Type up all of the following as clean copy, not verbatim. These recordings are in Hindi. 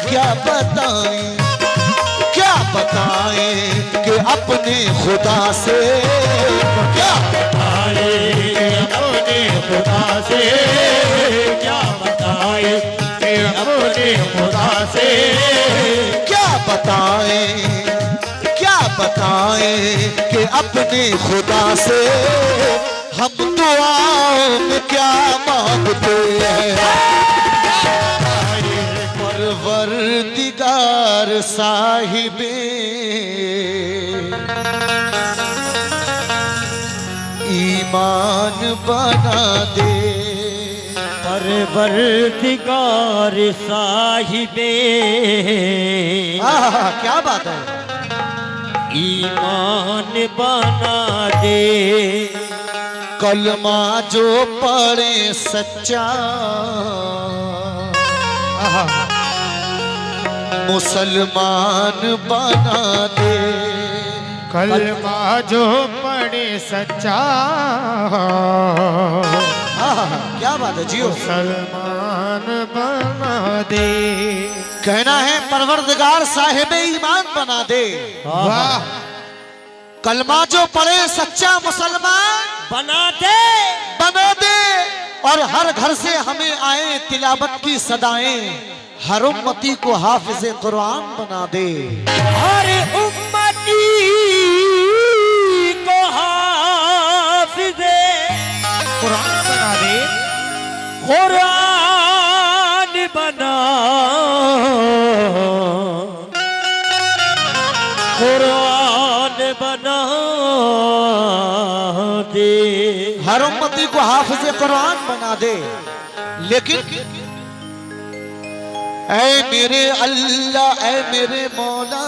क्या बताएं कि अपने खुदा से, क्या बताएं अपने खुदा से, क्या बताएं अपने खुदा से, क्या बताएं कि अपने खुदा से हम दुआओं में क्या मांगते हैं। परवरदिगार साहिबे ईमान बना दे, परवरदिगार साहिबे क्या बात है, ईमान बना दे। कलमा जो पढ़े सच्चा मुसलमान बना दे, कलमा जो पढ़े सच्चा क्या बात है जियो, मुसलमान बना दे। कहना है परवरदिगार साहिब ईमान बना दे, वाह, कलमा जो पढ़े सच्चा मुसलमान बना दे, बना दे, और हर घर से हमें आए तिलावत की सदाएं, हर उम्मती को हाफिज कुरान बना दे, हर उम्मती को हाफिज कुरान बना दे, कुरान बना, कुरान बना दे, हर उम्मती को हाफिज कुरान बना दे। लेकिन ऐ मेरे अल्लाह, ऐ मेरे मौला,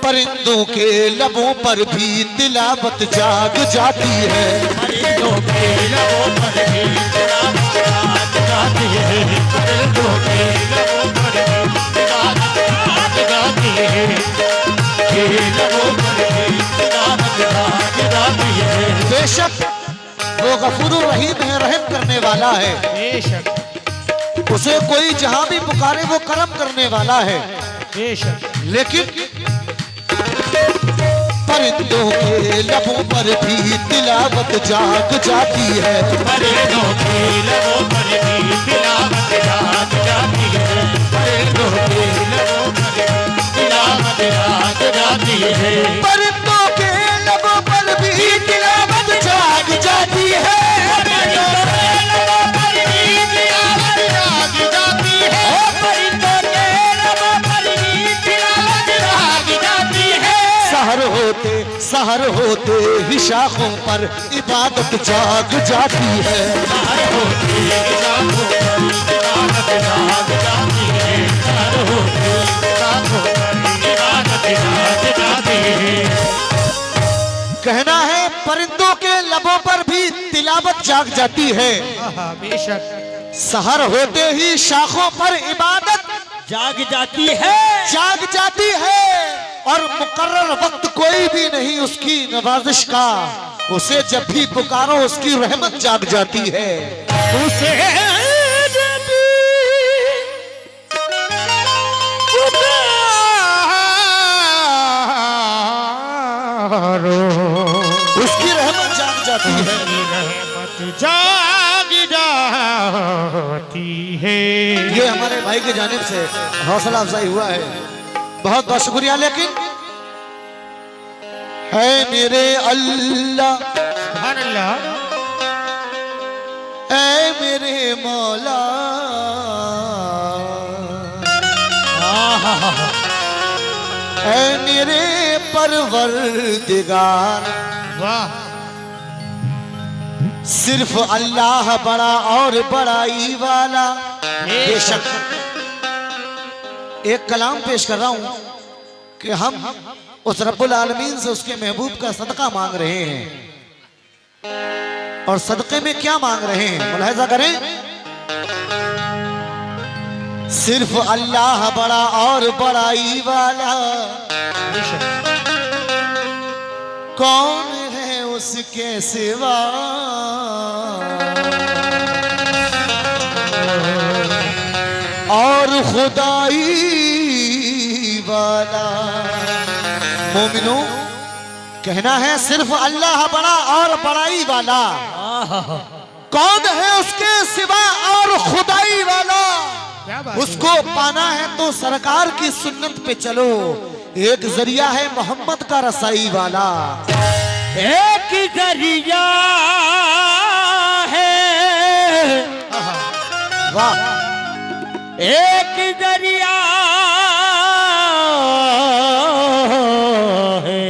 परिंदों के लबों पर भी तिलावत जाग जाती है, परिंदों के लबों पर भी तिलावत जाग जाती है, परिंदों के लबों पर भी तिलावत जाग जाती है, के लबों पर भी तिलावत जाग जाती है। बेशक वो गफूरुर रहीम है, रहम करने वाला है, बेशक उसे कोई जहां भी पुकारे वो करम करने वाला है। बेशक लेकिन परिंदों के लबों पर भी तिलावत जाग जाती है, परिंदों के लबों पर भी तिलावत जाग जाती है, परिंदों के लबों पर भी तिलावत जाग जाती है, परिंदों के लबों पर भी तिलावत जाग जाती है, परिंदों के लबों पर भी तिलावत जाग जाती है, परिंदों के लबों पर भी तिलावत जाग जाती है। सहर होते ही शाखों पर इबादत जाग जाती है, सहर होते ही शाखों पर इबादत जाग जाती है, सहर होते ही शाखों पर इबादत जाग जाती है। कहना है परिंदों के लबों पर भी तिलावत जाग जाती है, बेशक सहर होते ही शाखों पर इबादत जाग जाती है, जाग जाती है, और मुकर्रर वक्त कोई भी नहीं उसकी नवाजिश का, उसे जब भी पुकारो उसकी रहमत जाग जाती है, उसे जब भी पुकारो उसकी रहमत जाग जाती है। रहमत जाग जाती है। ये हमारे भाई की जानिब से हौसला अफजाई हुआ है, बहुत बहुत शुक्रिया। लेकिन है मेरे अल्लाह, सुभान अल्लाह, ऐ मेरे मौला, ऐ मेरे परवरदिगार, वाह, सिर्फ अल्लाह बड़ा और बड़ाई वाला। बेशक एक कलाम पेश कर रहा हूं कि हम उस रब्बुल आलमीन से उसके महबूब का सदका मांग रहे हैं, और सदके में क्या मांग रहे हैं मुलाहिजा करें। सिर्फ अल्लाह बड़ा और बड़ाई वाला, कौन है उसके सिवा। खुदाई वाला। मोमिनो, कहना है सिर्फ अल्लाह बड़ा और बड़ाई वाला। कौन है उसके सिवा और खुदाई वाला? क्या बात उसको पाना है तो सरकार की सुन्नत पे चलो। एक जरिया है मोहम्मद का रसाई वाला। एक जरिया है, वाह, एक जरिया है,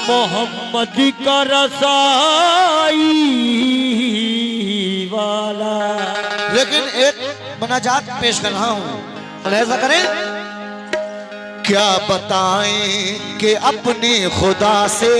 मोहम्मद का रसाई वाला। लेकिन एक मनाजात पेश कर रहा हूं, मुलाहिजा करें। क्या बताएं कि अपने खुदा से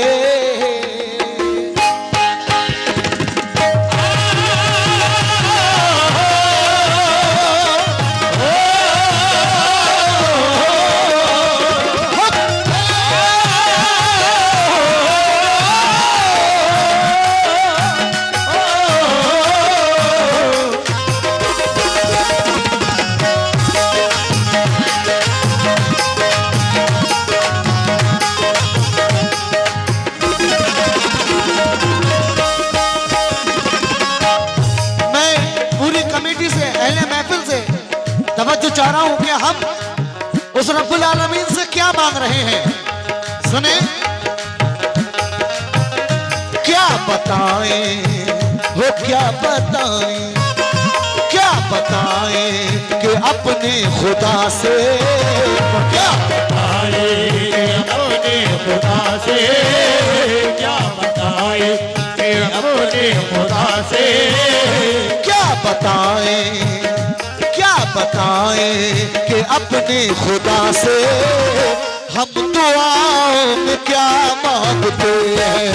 तवज्जो चाह रहा हूं कि हम उस रब्बुल आलमीन से क्या मांग रहे हैं। सुने, क्या बताएं वो क्या बताएं, क्या बताएं कि अपने खुदा से, क्या बताए अपने खुदा से, क्या बताए अपने खुदा से, क्या बताएं, क्या बताएं कि अपने खुदा से हम दुआओं में क्या मांगते हैं।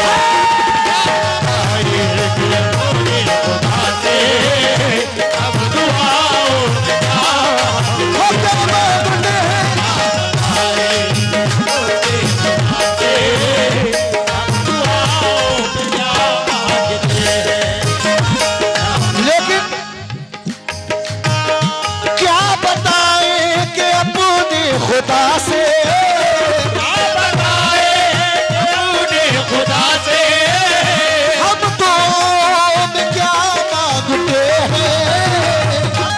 खुदा से खुदा से हम तो में क्या मांगते हैं, क्या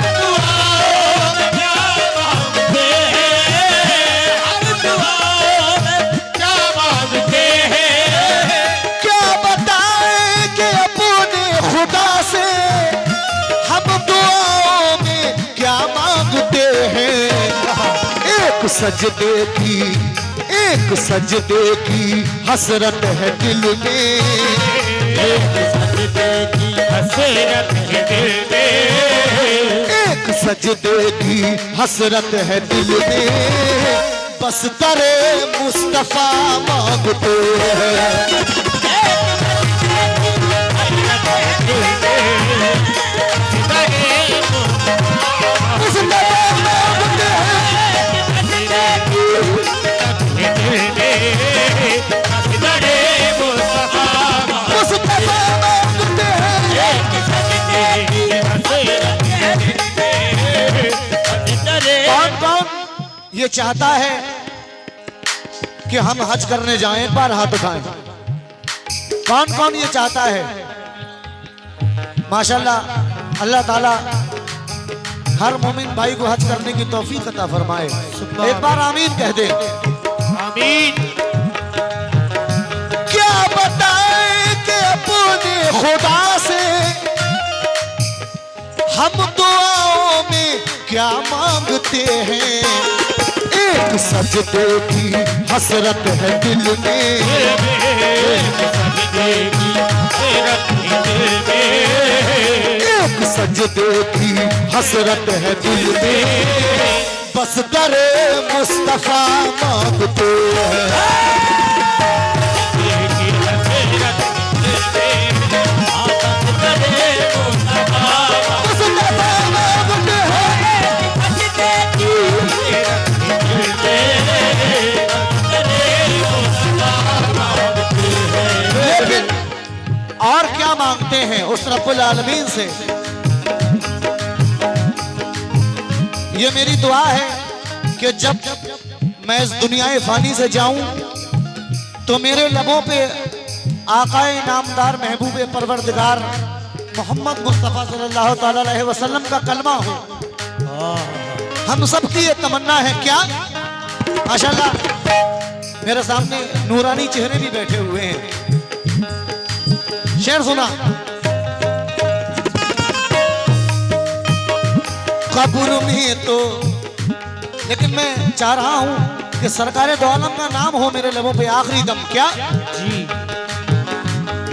मांगते हैं, हम दुआओं में क्या मांगते हैं। क्या बताएं कि अपने खुदा से हम दुआओं में क्या मांगते हैं। एक सजदे की हसरत है दिल में, एक सजदे की हसरत है दिल में, एक सजदे की हसरत है दिल में, बस दरे मुस्तफा मांगते हैं। ये चाहता है कि हम हज करने जाएं, एक बार हाथ उठाएं। कौन कौन ये चाहता है? माशाल्लाह, अल्लाह ताला हर मोमिन भाई को हज करने की तौफीक अता फरमाए। एक बार आमीन कह दे। आमीन। क्या बताएं कि अपने खुदा से हम दुआओं में क्या मांगते हैं। एक सजदे की हसरत है दिल में, एक सजदे की हसरत है दिल में, बस दरे मुस्तफा मांगते हैं। और क्या मांगते हैं उस रब्बुल आलमीन से? ये मेरी दुआ है कि जब मैं इस दुनिया फानी से जाऊं तो मेरे लबों पे आकाए नामदार महबूब परवरदिगार मोहम्मद मुस्तफ़ा सल्लल्लाहु ताला अलैहि वसल्लम का कलमा हो। हम सबकी ये तमन्ना है। क्या माशाल्लाह मेरे सामने नूरानी चेहरे भी बैठे हुए हैं। शेर सुना। कब्र में तो, लेकिन मैं चाह रहा हूं कि सरकारे दो आलम का नाम हो मेरे लबों पे आखिरी दम। क्या जी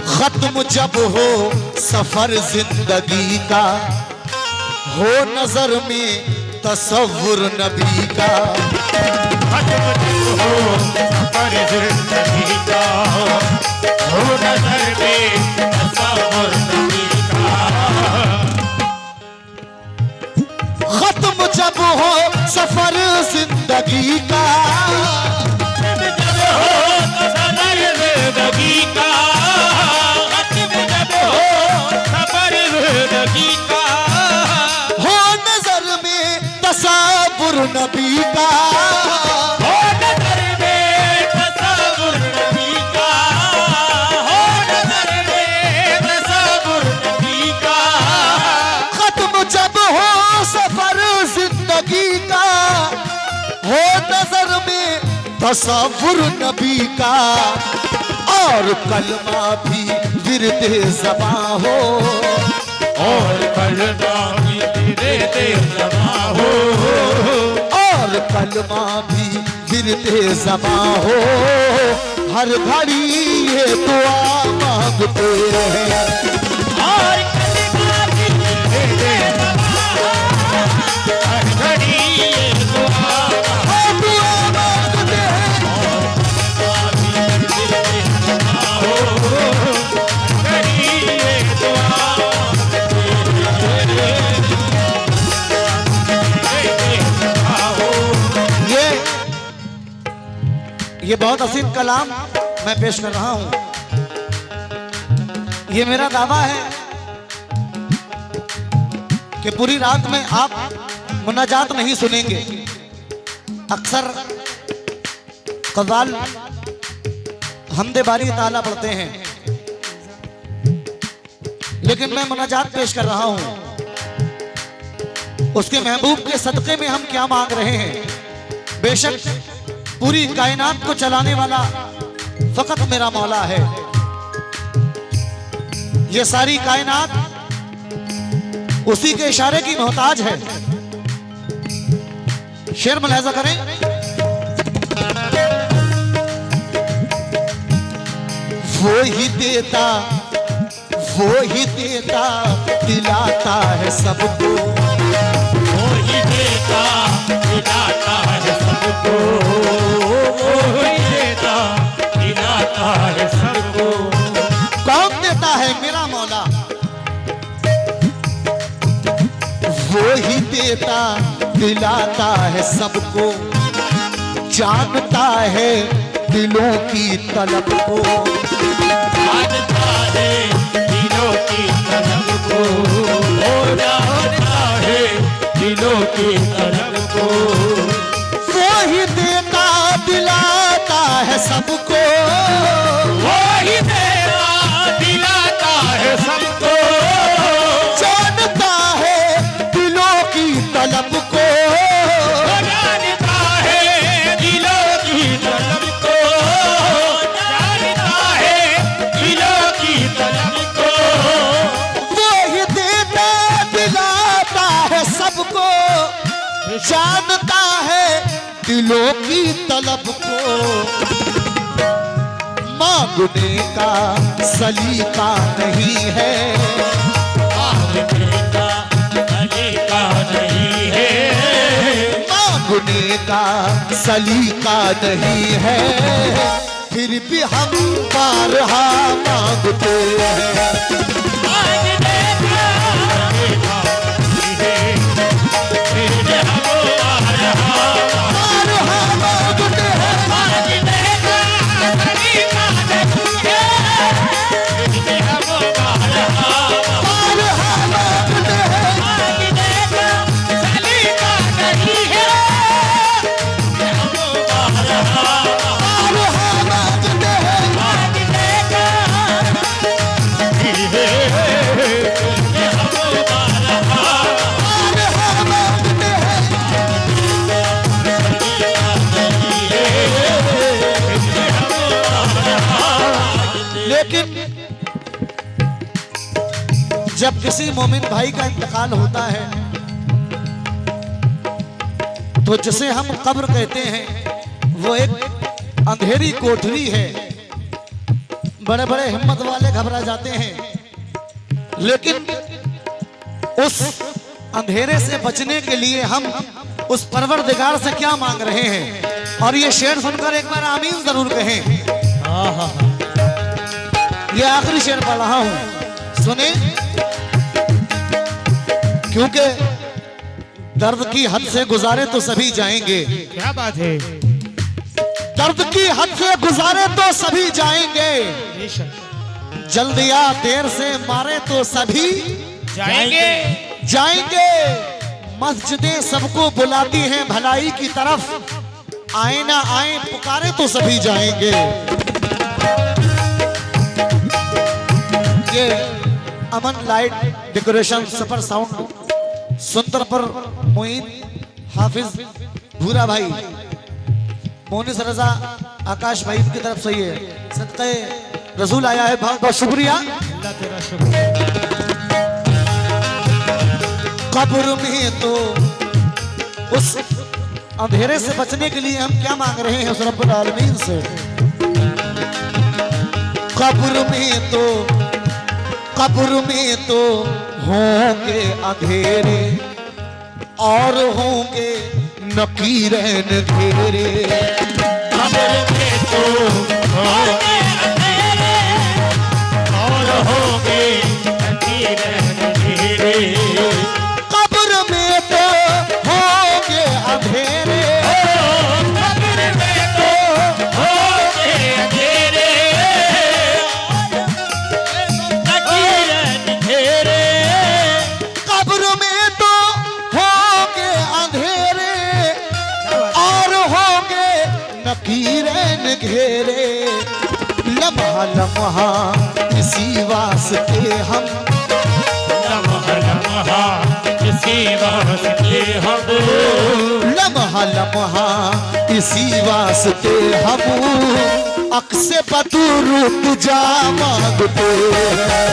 खत्म जब हो सफर जिंदगी का, हो नजर में तसव्वुर नबी का। खत्म हो सफर जिंदगी का, हो नजर में तसव्वुर नबी का। खत्म जब हो सफर जिंदगी का, हो नजर में तसव्वुर नबी का। हो नजर में तसव्वुर नबी का, हो नजर में तसव्वुर नबी का। खत्म जब हो सफर जिंदगी का, हो नजर में तसव्वुर नबी का। और कलमा भी विरदे ज़बां हो, और कलमा भी विरदे ज़बां हो, और कलमा भी विरदे ज़बां हो। हर घड़ी ये दुआ मांगते हैं। और कलमा भी विरदे ज़बां हो, हर घड़ी ये दुआ मांगते हैं। और कलमा भी विरदे ज़बां हो, हर घड़ी ये दुआ ये बहुत हसीन कलाम मैं पेश कर रहा हूं। ये मेरा दावा है कि पूरी रात में आप मुनाजात नहीं सुनेंगे। अक्सर कव्वाल हमदे बारी ताला पढ़ते हैं, लेकिन मैं मुनाजात पेश कर रहा हूं। उसके महबूब के सदक़े में हम क्या मांग रहे हैं। बेशक पूरी कायनात को चलाने वाला फकत मेरा मौला है। ये सारी कायनात उसी के इशारे की मोहताज है। शेर मुलाहिजा करें। वो ही देता, वो ही देता, दिलाता है सबको। वो ही देता दिलाता है सबको, वो ही देता दिलाता है सबको। कौन देता है? मेरा मौला। वो ही देता दिलाता है सबको, जानता है दिलों की तलब को। जानता है दिलों की तलब को, वो जानता है दिलों की तलब को। वो ही देता दिलाता है सबको, वो ही देता दिलाता है सबको। जानता है दिलों की तलब को। जानता है दिलों की तलब को, जानता है दिलों की तलब को। वो ही देता दिलाता है सबको, जानता है दिलों की तलब को। मांगने का सलीका नहीं है, मांगने का सलीका नहीं है, मांगने का सलीका नहीं है। फिर भी हम बारहा मांगते हैं। मांगने का सलीका नहीं है, फिर भी हम बारहा बारहा मांगते हैं। मांगने का सलीका नहीं है, फिर भी हम बारहा बारहा मांगते हैं। मांगने का सलीका नहीं जब किसी मोमिन भाई का इंतकाल होता है तो जिसे हम कब्र कहते हैं वो एक अंधेरी कोठरी है। बड़े बड़े हिम्मत वाले घबरा जाते हैं, लेकिन उस अंधेरे से बचने के लिए हम उस परवरदिगार से क्या मांग रहे हैं। और ये शेर सुनकर एक बार आमीन जरूर कहें। ये आखिरी शेर पढ़ रहा हूं, सुने, क्योंकि दर्द की हद से गुजारे तो सभी जाएंगे। क्या बात है। दर्द की हद से गुजारे तो सभी जाएंगे, जल्द या देर से मारे तो सभी जाएंगे। मस्जिदें सबको बुलाती हैं भलाई की तरफ, आए ना आए पुकारे तो सभी जाएंगे। ये अमन लाइट डेकोरेशन सुपर साउंड सुंदर पर मोइन हाफिज भूरा भाई मोनिस रजा आकाश भाई की तरफ से ये सदक़े रसूल आया है, बहुत बहुत शुक्रिया। अल्लाह तेरा शुक्र। कब्र में तो उस अंधेरे से बचने के लिए हम क्या मांग रहे हैं उस रब्बुल आलमीन से। कब्र में तो होंगे अंधेरे और होंगे नकीरन घेरे। कब्र में तो होंगे अंधेरे और होंगे नकीरन घेरे। कब्र में तो होंगे अंधेरे, कब्र में तो होंगे अंधेरे नकीरन घेरे। कब्र में तो होंगे अंधेरे और होंगे नकीरन घेरे। लम्हा लम्हा इसी वास्ते हम, लम्हा लम्हा इसी वास्ते हम, लम्हा लम्हा इसी वास्ते हम अक्से बतूर तुझा मांगते हैं।